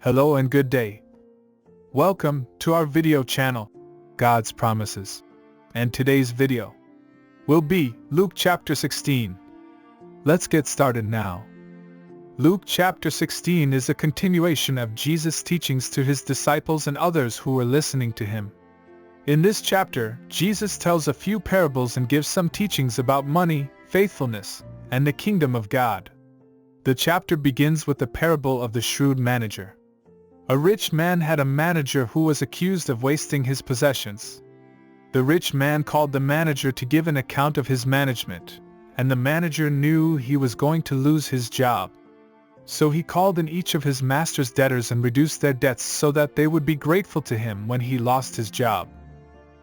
Hello and good day. Welcome to our video channel, God's Promises. And today's video will be Luke chapter 16. Let's get started now. Luke chapter 16 is a continuation of Jesus' teachings to his disciples and others who were listening to him. In this chapter, Jesus tells a few parables and gives some teachings about money, faithfulness, and the kingdom of God. The chapter begins with the parable of the shrewd manager. A rich man had a manager who was accused of wasting his possessions. The rich man called the manager to give an account of his management, and the manager knew he was going to lose his job. So he called in each of his master's debtors and reduced their debts so that they would be grateful to him when he lost his job.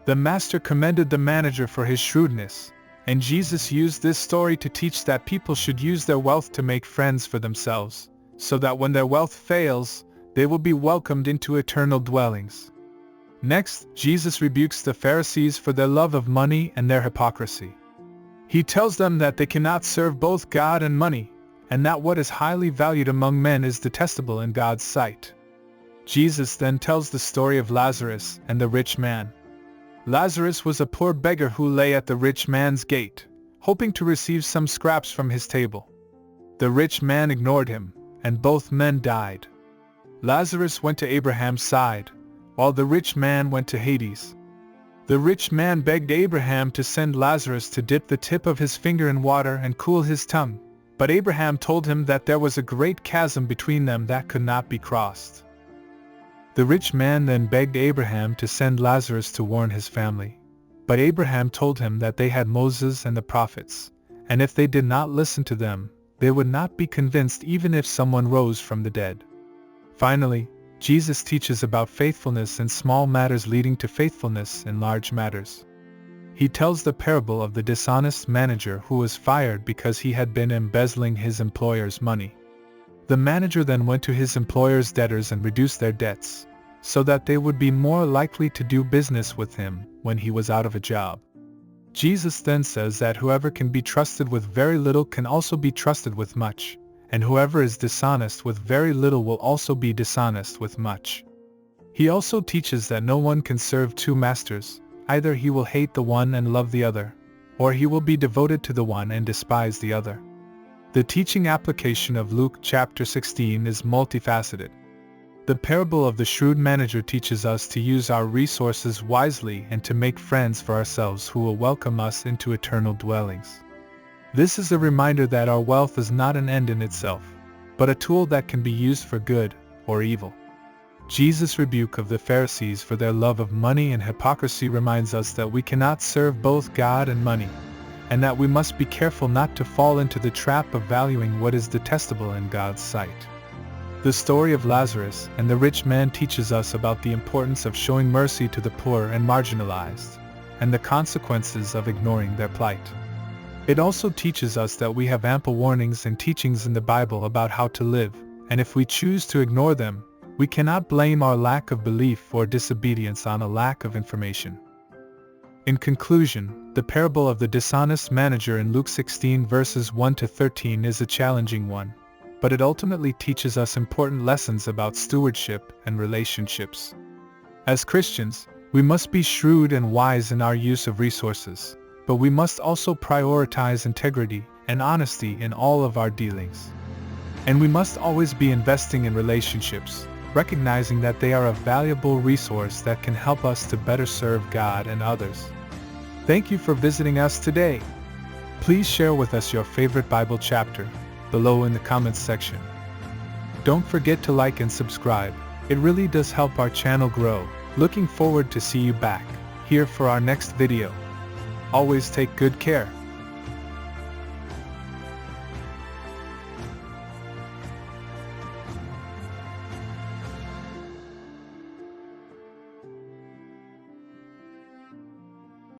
The master commended the manager for his shrewdness, and Jesus used this story to teach that people should use their wealth to make friends for themselves, so that when their wealth fails, they will be welcomed into eternal dwellings. Next, Jesus rebukes the Pharisees for their love of money and their hypocrisy. He tells them that they cannot serve both God and money, and that what is highly valued among men is detestable in God's sight. Jesus then tells the story of Lazarus and the rich man. Lazarus was a poor beggar who lay at the rich man's gate, hoping to receive some scraps from his table. The rich man ignored him, and both men died. Lazarus went to Abraham's side, while the rich man went to Hades. The rich man begged Abraham to send Lazarus to dip the tip of his finger in water and cool his tongue, but Abraham told him that there was a great chasm between them that could not be crossed. The rich man then begged Abraham to send Lazarus to warn his family, but Abraham told him that they had Moses and the prophets, and if they did not listen to them, they would not be convinced even if someone rose from the dead. Finally, Jesus teaches about faithfulness in small matters leading to faithfulness in large matters. He tells the parable of the dishonest manager who was fired because he had been embezzling his employer's money. The manager then went to his employer's debtors and reduced their debts, so that they would be more likely to do business with him when he was out of a job. Jesus then says that whoever can be trusted with very little can also be trusted with much, and whoever is dishonest with very little will also be dishonest with much. He also teaches that no one can serve two masters, either he will hate the one and love the other, or he will be devoted to the one and despise the other. The teaching application of Luke chapter 16 is multifaceted. The parable of the shrewd manager teaches us to use our resources wisely and to make friends for ourselves who will welcome us into eternal dwellings. This is a reminder that our wealth is not an end in itself, but a tool that can be used for good or evil. Jesus' rebuke of the Pharisees for their love of money and hypocrisy reminds us that we cannot serve both God and money, and that we must be careful not to fall into the trap of valuing what is detestable in God's sight. The story of Lazarus and the rich man teaches us about the importance of showing mercy to the poor and marginalized, and the consequences of ignoring their plight. It also teaches us that we have ample warnings and teachings in the Bible about how to live, and if we choose to ignore them, we cannot blame our lack of belief or disobedience on a lack of information. In conclusion, the parable of the dishonest manager in Luke 16 verses 1 to 13 is a challenging one, but it ultimately teaches us important lessons about stewardship and relationships. As Christians, we must be shrewd and wise in our use of resources, but we must also prioritize integrity and honesty in all of our dealings. And we must always be investing in relationships, recognizing that they are a valuable resource that can help us to better serve God and others. Thank you for visiting us today. Please share with us your favorite Bible chapter below in the comments section. Don't forget to like and subscribe. It really does help our channel grow. Looking forward to see you back here for our next video. Always take good care.